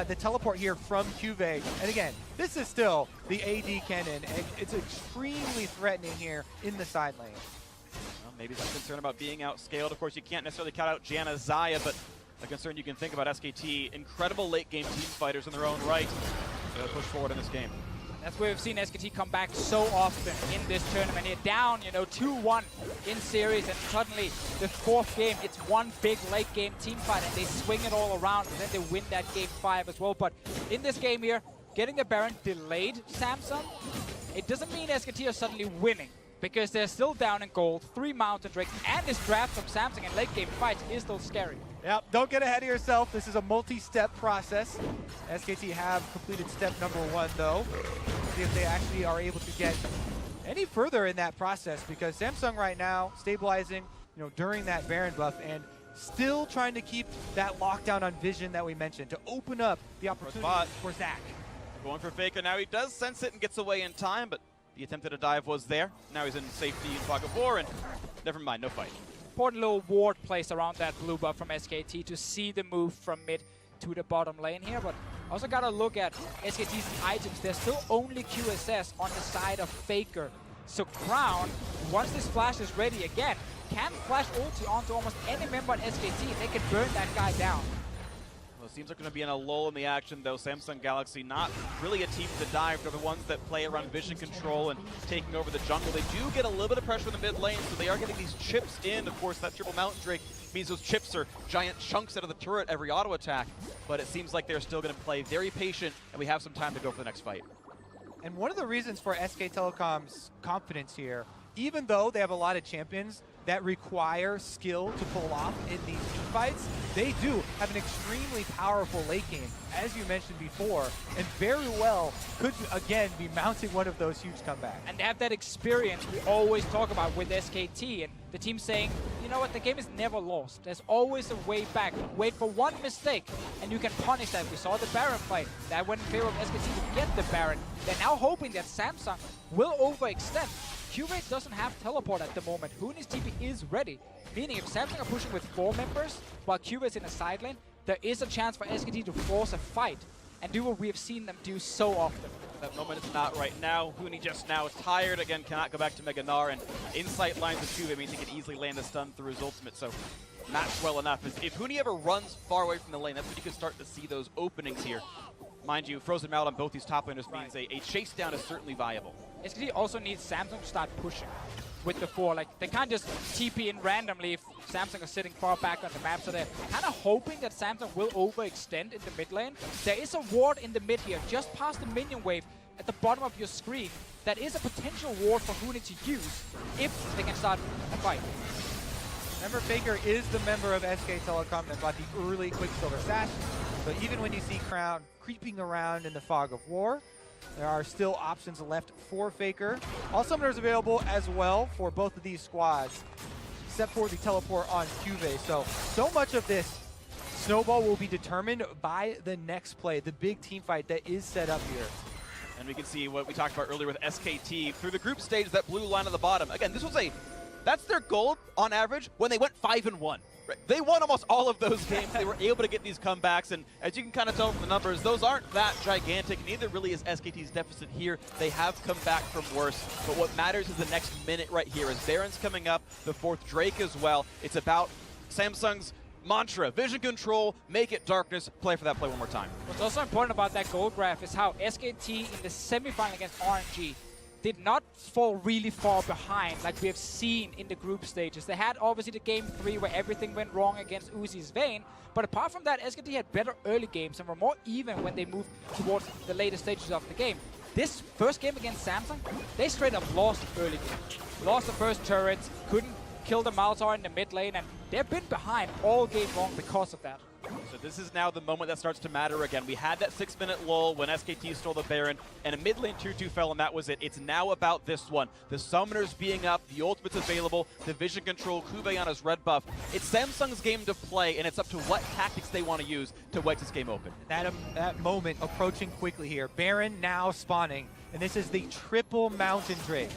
the teleport here from Cuvee. And again, this is still the AD cannon, and it's extremely threatening here in the side lane. Well, maybe some concern about being outscaled. Of course, you can't necessarily count out Janna Zaya, but a concern you can think about SKT, incredible late game team fighters in their own right. They'll push forward in this game. That's where we've seen SKT come back so often in this tournament. Here down, 2-1 in series, and suddenly the 4th game, it's one big late game team fight, and they swing it all around, and then they win that game 5 as well. But in this game here, getting the Baron delayed Samsung, it doesn't mean SKT are suddenly winning, because they're still down in gold, 3 Mountain Drakes, and this draft from Samsung in late game fights is still scary. Yep, don't get ahead of yourself. This is a multi-step process. SKT have completed step number 1, though. See if they actually are able to get any further in that process, because Samsung right now stabilizing, during that Baron buff and still trying to keep that lockdown on vision that we mentioned to open up the opportunity for Zach. Going for Faker now. He does sense it and gets away in time, but the attempt at a dive was there. Now he's in safety in pocket 4, and never mind, no fight. Important little ward placed around that blue buff from SKT to see the move from mid to the bottom lane here, but also gotta look at SKT's items. There's still only QSS on the side of Faker. So Crown, once this flash is ready again, can flash ulti onto almost any member on SKT and they can burn that guy down. Well, it seems like going to be in a lull in the action, though. Samsung Galaxy not really a team to dive. They're the ones that play around vision control and taking over the jungle. They do get a little bit of pressure in the mid lane, so they are getting these chips in. Of course, that triple Mountain Drake means those chips are giant chunks out of the turret every auto attack. But it seems like they're still going to play very patient, and we have some time to go for the next fight. And one of the reasons for SK Telecom's confidence here, even though they have a lot of champions that require skill to pull off in these team fights, they do have an extremely powerful late game, as you mentioned before, and very well could, again, be mounting one of those huge comebacks. And they have that experience we always talk about with SKT, and the team saying, you know what, the game is never lost. There's always a way back. Wait for one mistake, and you can punish that. We saw the Baron fight. That went in favor of SKT to get the Baron. They're now hoping that Samsung will overextend. Cuvee doesn't have teleport at the moment. Huni's TP is ready, meaning if Samsung are pushing with 4 members while Cuvee is in a side lane, there is a chance for SKT to force a fight and do what we have seen them do so often. That moment is not right now. Huni just now is tired. Again, cannot go back to Mega Gnar, and insight lines with Cuvee means he can easily land a stun through his ultimate, so matched well enough. If Huni ever runs far away from the lane, that's when you can start to see those openings here. Mind you, frozen mount on both these top laners means a chase down is certainly viable. SKT also needs Samsung to start pushing with the 4. Like, they can't just TP in randomly if Samsung are sitting far back on the map, so they're kind of hoping that Samsung will overextend in the mid lane. There is a ward in the mid here, just past the minion wave at the bottom of your screen. That is a potential ward for Huni to use if they can start a fight. Remember, Faker is the member of SK Telecom that brought the early Quicksilver Sash. So even when you see Crown creeping around in the fog of war, there are still options left for Faker. All summoners available as well for both of these squads, except for the teleport on Cuvée. So much of this snowball will be determined by the next play, the big team fight that is set up here. And we can see what we talked about earlier with SKT through the group stage, that blue line at the bottom. Again, this was that's their goal on average when they went 5-1. Right? They won almost all of those games. They were able to get these comebacks, and as you can kind of tell from the numbers, those aren't that gigantic. Neither really is SKT's deficit here. They have come back from worse, but what matters is the next minute right here. As Baron's coming up, the 4th Drake as well. It's about Samsung's mantra, vision control, make it darkness, play for that play one more time. What's also important about that goal graph is how SKT in the semifinal against RNG did not fall really far behind like we have seen in the group stages. They had obviously the game 3 where everything went wrong against Uzi's Vayne, but apart from that, SKT had better early games and were more even when they moved towards the later stages of the game. This first game against Samsung, they straight up lost early game. Lost the first turrets, couldn't kill the Malzahar in the mid lane, and they've been behind all game long because of that. So this is now the moment that starts to matter again. We had that 6-minute lull when SKT stole the Baron, and a mid lane 2-2 fell, and that was it. It's now about this one. The summoners being up, the ultimates available, the vision control, Cuvée on his red buff. It's Samsung's game to play, and it's up to what tactics they want to use to wedge this game open. That moment approaching quickly here. Baron now spawning, and this is the triple Mountain Drake.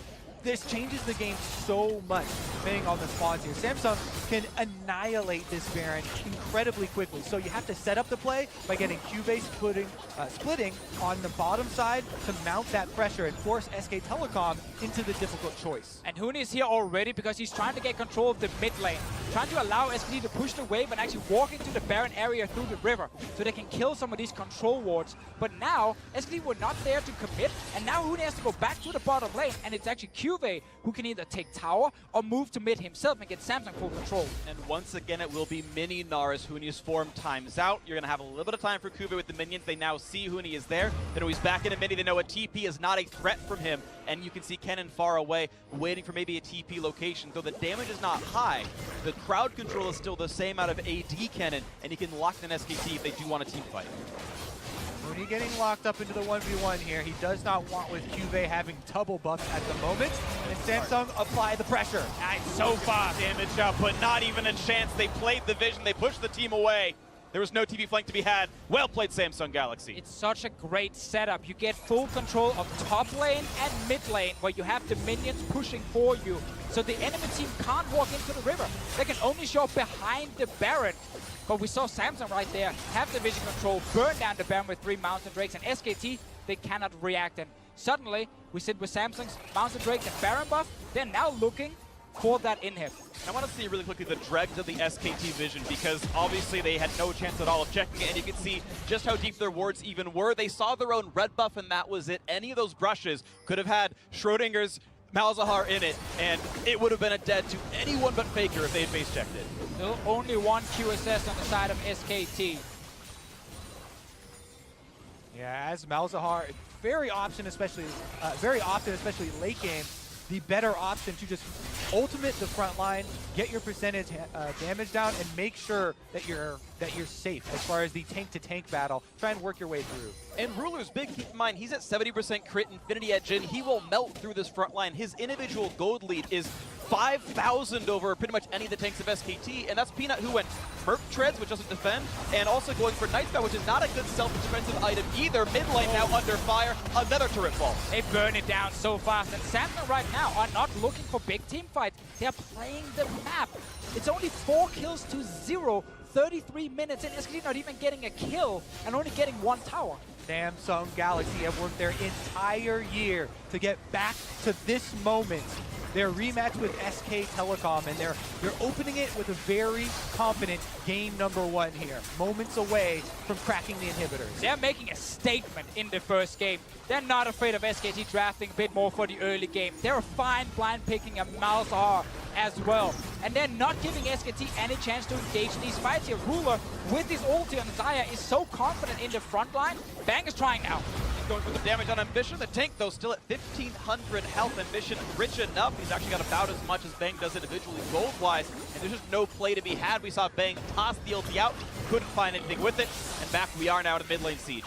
This changes the game so much depending on the spawns here. Samsung can annihilate this Baron incredibly quickly. So you have to set up the play by getting Cuvée splitting on the bottom side to mount that pressure and force SK Telecom into the difficult choice. And Huni is here already because he's trying to get control of the mid lane. Trying to allow SKT to push the wave and actually walk into the Baron area through the river so they can kill some of these control wards. But now, SKT were not there to commit, and now Huni has to go back to the bottom lane, and it's actually Cuvée who can either take tower or move to mid himself and get Samsung full control. And once again, it will be mini Gnar as Huni's form times out. You're going to have a little bit of time for Cuvée with the minions. They now see Huni is there. They know he's back in a mini. They know a TP is not a threat from him. And you can see Kennen far away, waiting for maybe a TP location. Though the damage is not high, the crowd control is still the same out of AD Kennen, and he can lock in SKT if they do want a team fight. Huni getting locked up into the 1v1 here. He does not want with Cuvée having double buffs at the moment. And Samsung apply the pressure. And so far, damage up, but not even a chance. They played the vision. They pushed the team away. There was no TV flank to be had. Well played, Samsung Galaxy. It's such a great setup. You get full control of top lane and mid lane, where you have the minions pushing for you. So the enemy team can't walk into the river. They can only show up behind the Baron. But we saw Samsung right there have the vision control, burn down the Baron with 3 Mountain Drakes, and SKT, they cannot react. And suddenly, we sit with Samsung's Mountain Drake and Baron buff. They're now looking for that inhib. I want to see really quickly the dregs of the SKT vision, because obviously they had no chance at all of checking it, and you can see just how deep their wards even were. They saw their own red buff, and that was it. Any of those brushes could have had Schrodinger's Malzahar in it, and it would have been a dead to anyone but Faker if they had face checked it. Still only 1 QSS on the side of SKT. Yeah, as Malzahar, very often, especially late game, the better option to just ultimate the front line, get your percentage damage down, and make sure that you're safe as far as the tank-to-tank battle. Try and work your way through. And Ruler's big, keep in mind, he's at 70% crit Infinity Edge in. He will melt through this front line. His individual gold lead is 5,000 over pretty much any of the tanks of SKT, and that's Peanut, who went Merc Treads, which doesn't defend, and also going for Nightbow, which is not a good self-defensive item either. Mid lane now under fire, another turret falls. They burn it down so fast, and Samsung right now are not looking for big team fights. They're playing the map. It's only 4 kills to 0, 33 minutes in. SKT not even getting a kill, and only getting 1 tower. Samsung Galaxy have worked their entire year to get back to this moment their rematch with SK Telecom, and they're opening it with a very confident game number 1 here. Moments away from cracking the inhibitors. They're making a statement in the first game. They're not afraid of SKT drafting a bit more for the early game. They're fine blind picking a Malzahar as well. And they're not giving SKT any chance to engage these fights here. Ruler, with his ulti on Xayah, is so confident in the front line. Bang is trying now. He's going for the damage on Ambition. The tank, though, still at 1,500 health. Ambition rich enough. He's actually got about as much as Bang does individually gold-wise. And there's just no play to be had. We saw Bang toss the ulti out. Couldn't find anything with it. And back we are now to mid lane siege.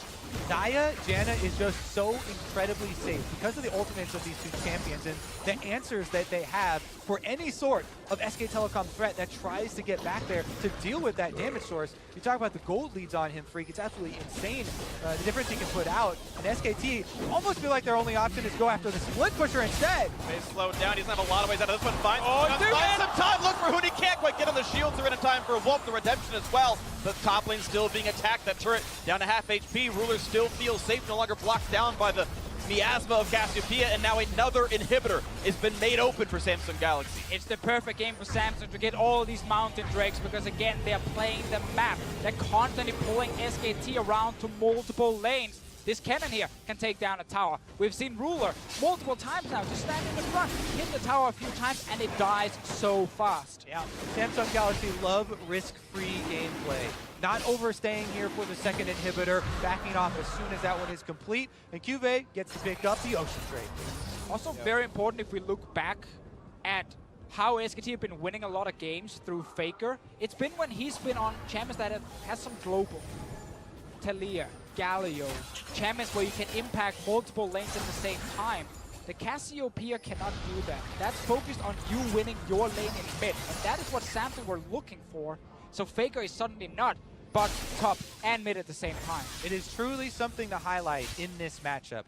Xayah, Janna is just so incredibly safe because of the ultimates of these two champions and the answers that they have for any sort of SK Telecom threat that tries to get back there to deal with that damage source. You talk about the gold leads on him, Freak. It's absolutely insane, the difference he can put out. And SKT almost feel like their only option is go after the split pusher instead. They slowed down. He doesn't have a lot of ways out of this one. Finds Finds some time. Look for Huni. Can't quite get on the shields. They're in time for Wolf, the redemption as well. The top lane still being attacked. That turret down to half HP. Ruler still feels safe. No longer blocked down by the miasma of Cassiopeia, and now another inhibitor has been made open for Samsung Galaxy. It's the perfect game for Samsung to get all of these mountain drakes because, again, they're playing the map. They're constantly pulling SKT around to multiple lanes. This cannon here can take down a tower. We've seen Ruler multiple times now just stand in the front, hit the tower a few times, and it dies so fast. Yeah, Samsung Galaxy love risk-free gameplay. Not overstaying here for the second inhibitor, backing off as soon as that one is complete, and Cuvée gets to pick up the Ocean Trade. Also very important if we look back at how SKT have been winning a lot of games through Faker. It's been when he's been on champions that has some global. Taliyah, Galio, champions where you can impact multiple lanes at the same time. The Cassiopeia cannot do that. That's focused on you winning your lane in mid, and that is what Samsung were looking for. So Faker is suddenly not bot, top, and mid at the same time. It is truly something to highlight in this matchup.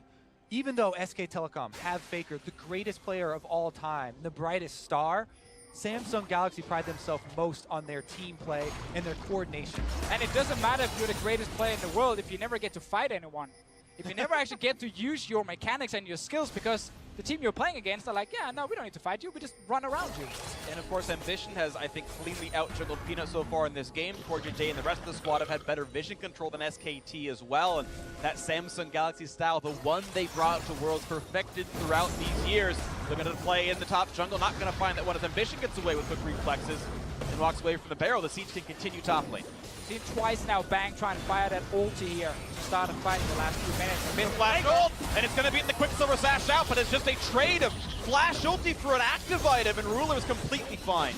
Even though SK Telecom have Faker, the greatest player of all time, the brightest star, Samsung Galaxy pride themselves most on their team play and their coordination. And it doesn't matter if you're the greatest player in the world if you never get to fight anyone. If you never actually get to use your mechanics and your skills, because the team you're playing against are like, yeah, no, we don't need to fight you, we just run around you. And of course, Ambition has, I think, cleanly out-juggled Peanut so far in this game. Torture Day and the rest of the squad have had better vision control than SKT as well. And that Samsung Galaxy style, the one they brought to Worlds, perfected throughout these years. They're going to play in the top jungle, not going to find that one as Ambition gets away with quick reflexes and walks away from the barrel. The siege can continue top lane. Seen twice now Bang trying to fire that ulti here to start a fight in the last few minutes. Mid flash ult, and it's going to beat the Quicksilver Sash out, but it's just a trade of flash ulti for an active item, and Ruler is completely fine.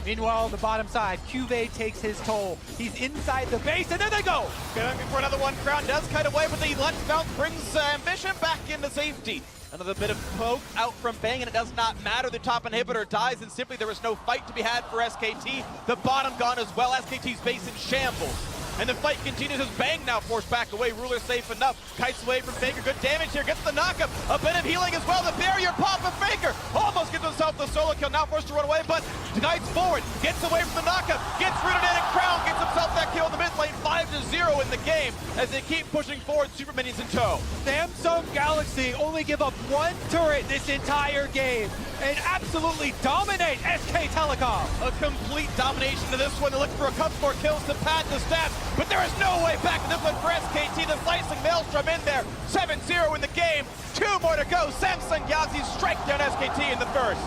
Meanwhile, on the bottom side, Cuvée takes his toll. He's inside the base, and there they go! Going for another one. Crown does kite away, but the Let's Bounce brings Ambition back into safety. Another bit of poke out from Bang, and it does not matter. The top inhibitor dies, and simply there is no fight to be had for SKT. The bottom gone as well. SKT's base in shambles. And the fight continues as Bang now forced back away. Ruler safe enough. Kites away from Faker. Good damage here. Gets the knockup. A bit of healing as well. The barrier pop of Faker. Almost gets himself the solo kill. Now forced to run away, but kites forward. Gets away from the knockup. Gets rooted in, and Crown gets himself that kill in the mid lane. 5-0 in the game as they keep pushing forward. Super Minions in tow. Samsung Galaxy only give up one turret this entire game and absolutely dominate SK Telecom. A complete domination to this one. They look for a couple more kills to pad the stats, but there is no way back in this one for SKT. The slicing maelstrom in there. 7-0 in the game. 2 more to go. Samsung Galaxy strike down SKT in the first.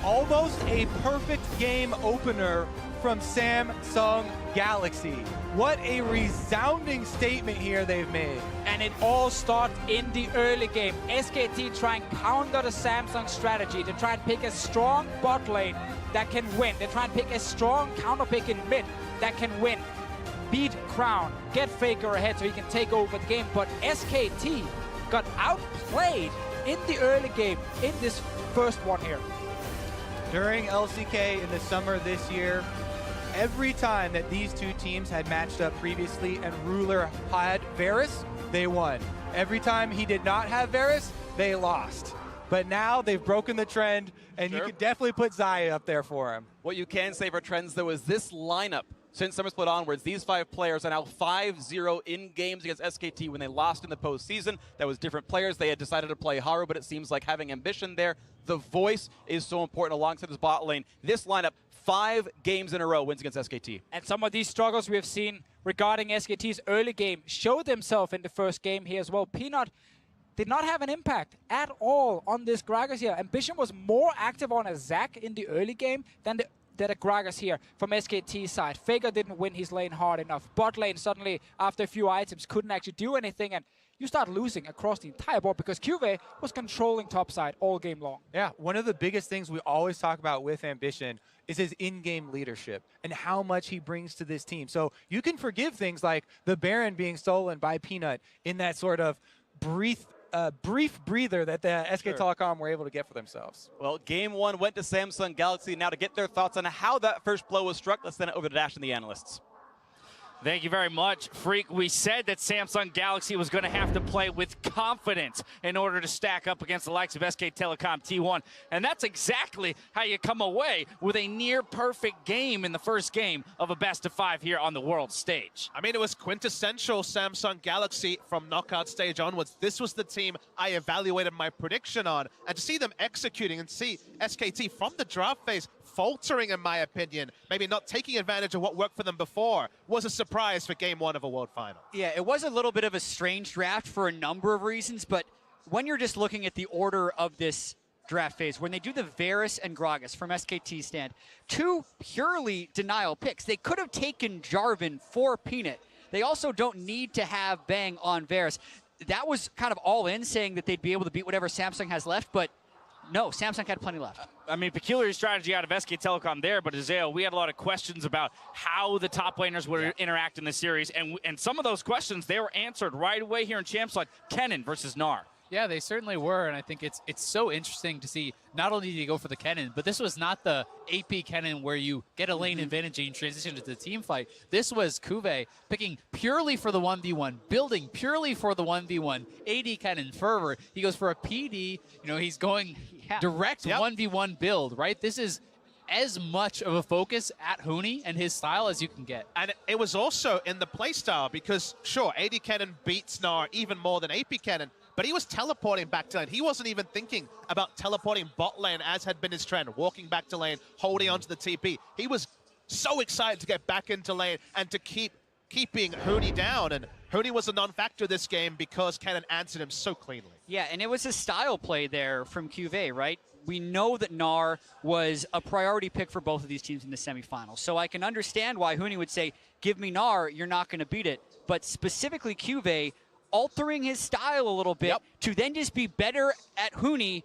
Almost a perfect game opener from Samsung Galaxy. What a resounding statement here they've made. And it all starts in the early game. SKT try and counter the Samsung strategy. They try and pick a strong bot lane that can win. They try and pick a strong counter pick in mid that can win. Beat Crown, get Faker ahead so he can take over the game. But SKT got outplayed in the early game in this first one here. During LCK in the summer this year, every time that these two teams had matched up previously and Ruler had Varus, they won. Every time he did not have Varus, they lost. But now they've broken the trend, and you could definitely put Xayah up there for him. What you can say for trends, though, is this lineup Since Summer Split onwards, these 5 players are now 5-0 in games against SKT when they lost in the postseason. That was different players. They had decided to play Haru, but it seems like having ambition there. The voice is so important alongside this bot lane. This lineup, 5 games in a row wins against SKT. And some of these struggles we have seen regarding SKT's early game showed themselves in the first game here as well. Peanut did not have an impact at all on this Gragas here. Ambition was more active on a Zac in the early game than the Gragas here from SKT's side. Faker didn't win his lane hard enough. Bot lane suddenly, after a few items, couldn't actually do anything, and you start losing across the entire board because QV was controlling topside all game long. Yeah, one of the biggest things we always talk about with Ambition is his in-game leadership and how much he brings to this team. So you can forgive things like the Baron being stolen by Peanut in that sort of brief breather that the SK Telecom were able to get for themselves. Well, game 1 went to Samsung Galaxy. Now to get their thoughts on how that first blow was struck, let's send it over to Dash and the analysts. Thank you very much, Freak. We said that Samsung Galaxy was going to have to play with confidence in order to stack up against the likes of SK Telecom T1. And that's exactly how you come away with a near-perfect game in the first game of a best-of-5 here on the world stage. I mean, it was quintessential Samsung Galaxy from knockout stage onwards. This was the team I evaluated my prediction on. And to see them executing and see SKT from the draft phase faltering, in my opinion, maybe not taking advantage of what worked for them before, was a surprise for game 1 of a World Final. Yeah, it was a little bit of a strange draft for a number of reasons, but when you're just looking at the order of this draft phase, when they do the Varus and Gragas from SKT stand, 2 purely denial picks. They could have taken Jarvan for Peanut. They also don't need to have Bang on Varus. That was kind of all in, saying that they'd be able to beat whatever Samsung has left, but no, Samsung had plenty left. I mean, peculiar strategy out of SK Telecom there, but Azale, we had a lot of questions about how the top laners would interact in the series, and some of those questions, they were answered right away here in Champs, like Kennen versus Gnar. Yeah, they certainly were, and I think it's so interesting to see not only did he go for the Kennen, but this was not the AP Kennen where you get a lane advantage and you transition to the team fight. This was Kuve picking purely for the 1v1, building purely for the 1v1. AD Kennen, Fervor, he goes for a PD, he's going direct 1v1 build, right? This is as much of a focus at Huni and his style as you can get. And it was also in the playstyle because, sure, AD Kennen beats Gnar even more than AP Kennen, but he was teleporting back to lane. He wasn't even thinking about teleporting bot lane as had been his trend, walking back to lane, holding onto the TP. He was so excited to get back into lane and to keeping Huni down. And Huni was a non-factor this game because Kennen answered him so cleanly. Yeah, and it was a style play there from QV, right? We know that Gnar was a priority pick for both of these teams in the semifinals. So I can understand why Huni would say, give me Gnar, you're not going to beat it. But specifically QV altering his style a little bit to then just be better at Huni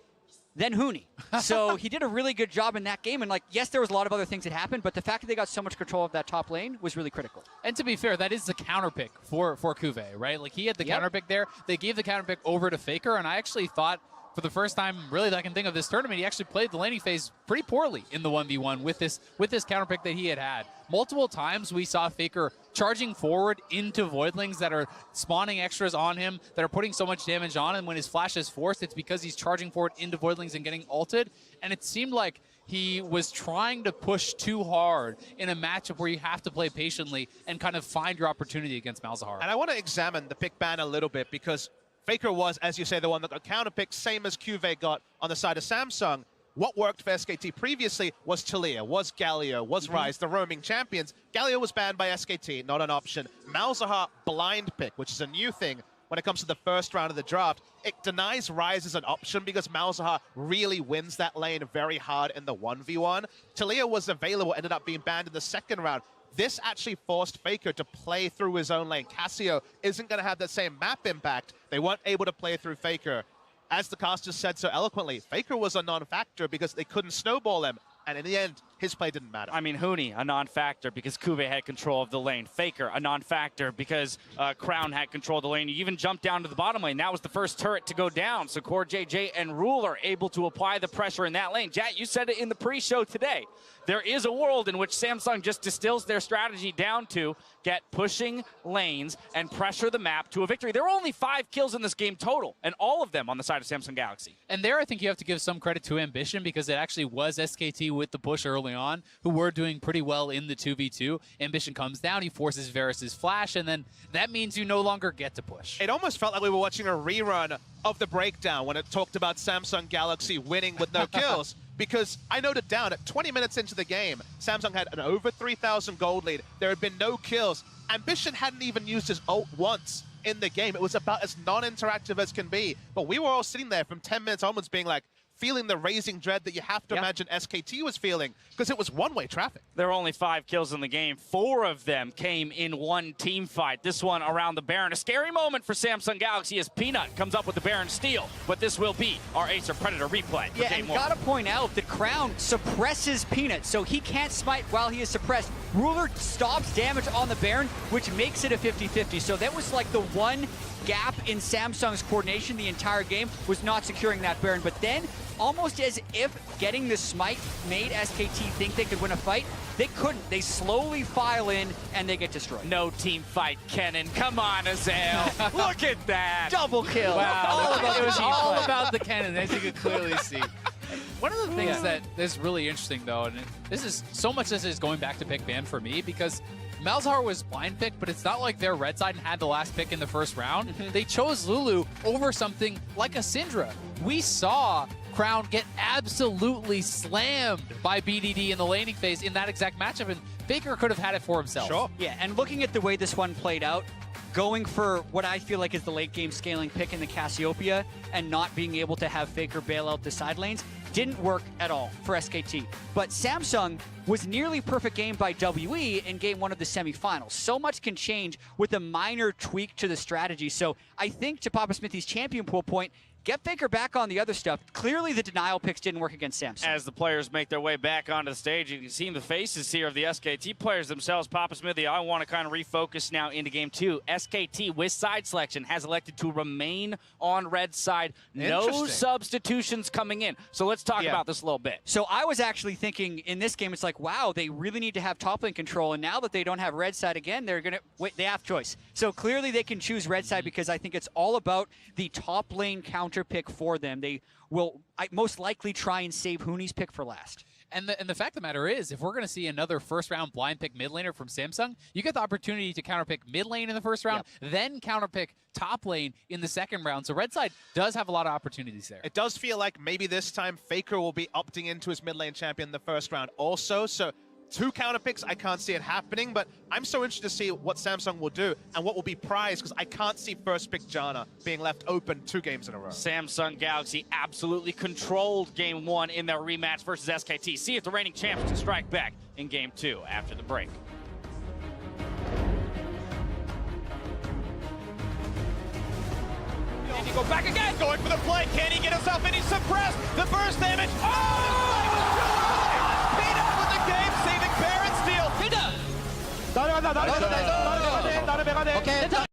than Huni. So he did a really good job in that game. And, yes, there was a lot of other things that happened, but the fact that they got so much control of that top lane was really critical. And to be fair, that is the counter pick for Kuve, right? He had the counter pick there. They gave the counter pick over to Faker, and I actually thought for the first time really that I can think of this tournament, he actually played the laning phase pretty poorly in the 1v1 with this counter pick that he had. Multiple times we saw Faker charging forward into Voidlings that are spawning extras on him, that are putting so much damage on him. When his flash is forced, it's because he's charging forward into Voidlings and getting ulted. And it seemed like he was trying to push too hard in a matchup where you have to play patiently and kind of find your opportunity against Malzahar. And I want to examine the pick ban a little bit because Faker was, as you say, the one that got counterpicked, same as QV got on the side of Samsung. What worked for SKT previously was Taliyah, was Galio, was Ryze, the roaming champions. Galio was banned by SKT, not an option. Malzahar blind pick, which is a new thing when it comes to the first round of the draft. It denies Ryze as an option because Malzahar really wins that lane very hard in the 1v1. Taliyah was available, ended up being banned in the second round. This actually forced Faker to play through his own lane. Cassio isn't going to have that same map impact. They weren't able to play through Faker. As the casters said so eloquently, Faker was a non-factor because they couldn't snowball him. And in the end, his play didn't matter. I mean, Huni, a non-factor because Kuve had control of the lane. Faker, a non-factor because Crown had control of the lane. You even jumped down to the bottom lane. That was the first turret to go down. So Core JJ and Rule are able to apply the pressure in that lane. Jack, you said it in the pre-show today. There is a world in which Samsung just distills their strategy down to get pushing lanes and pressure the map to a victory. There were only 5 kills in this game total, and all of them on the side of Samsung Galaxy. And there I think you have to give some credit to Ambition because it actually was SKT with the push early early on, who were doing pretty well in the 2v2. Ambition comes down, he forces Varus's flash, and then that means you no longer get to push. It almost felt like we were watching a rerun of the breakdown when it talked about Samsung Galaxy winning with no kills. Because I noted down at 20 minutes into the game, Samsung had an over 3,000 gold lead. There had been no kills. Ambition hadn't even used his ult once in the game. It was about as non-interactive as can be. But we were all sitting there from 10 minutes onwards being like, feeling the raising dread that you have to imagine SKT was feeling, because it was one-way traffic. There were only 5 kills in the game. 4 of them came in one team fight. This one around the Baron. A scary moment for Samsung Galaxy as Peanut comes up with the Baron steal. But this will be our Acer Predator replay. Yeah, and gotta point out that Crown suppresses Peanut, so he can't smite while he is suppressed. Ruler stops damage on the Baron, which makes it a 50-50. So that was like the one gap in Samsung's coordination the entire game, was not securing that Baron. But then, almost as if getting the smite made SKT think they could win a fight, they couldn't. They slowly file in and they get destroyed. No team fight, Kennen. Come on, Azael. Look at that. Double kill. Wow, All about it was the all team about the cannon, as you can clearly see. One of the things that is really interesting, though, and this is so much this is going back to pick ban for me, because Malzahar was blind picked, but it's not like their red side had the last pick in the first round. They chose Lulu over something like a Syndra. We saw Crown get absolutely slammed by BDD in the laning phase in that exact matchup, and Faker could have had it for himself. Sure. Yeah, and looking at the way this one played out, going for what I feel like is the late game scaling pick in the Cassiopeia and not being able to have Faker bail out the side lanes didn't work at all for SKT. But Samsung was nearly perfect game by WE in game 1 of the semifinals. So much can change with a minor tweak to the strategy. So I think, to Papa Smithy's champion pool point, get Faker back on the other stuff. Clearly the denial picks didn't work against Samsung. As the players make their way back onto the stage, you can see the faces here of the SKT players themselves. Papa Smithy, I want to kind of refocus now into game 2. SKT, with side selection, has elected to remain on red side. No substitutions coming in. So let's talk about this a little bit. So I was actually thinking in this game, it's like, wow, they really need to have top lane control. And now that they don't have red side again, they're going to wait. They have choice. So clearly they can choose red side, because I think it's all about the top lane counter pick for them. They will most likely try and save Hooney's pick for last. And the fact of the matter is, if we're going to see another first-round blind pick mid laner from Samsung, you get the opportunity to counterpick mid lane in the first round, then counterpick top lane in the second round. So red side does have a lot of opportunities there. It does feel like maybe this time Faker will be opting into his mid lane champion in the first round also. So 2 counter picks, I can't see it happening, but I'm so interested to see what Samsung will do and what will be prized, because I can't see first pick Janna being left open 2 games in a row. Samsung Galaxy absolutely controlled game 1 in their rematch versus SKT. See if the reigning champs can strike back in game 2 after the break. Can he go back again? Going for the flank. Can he get himself in? He's suppressed. The burst damage. Oh!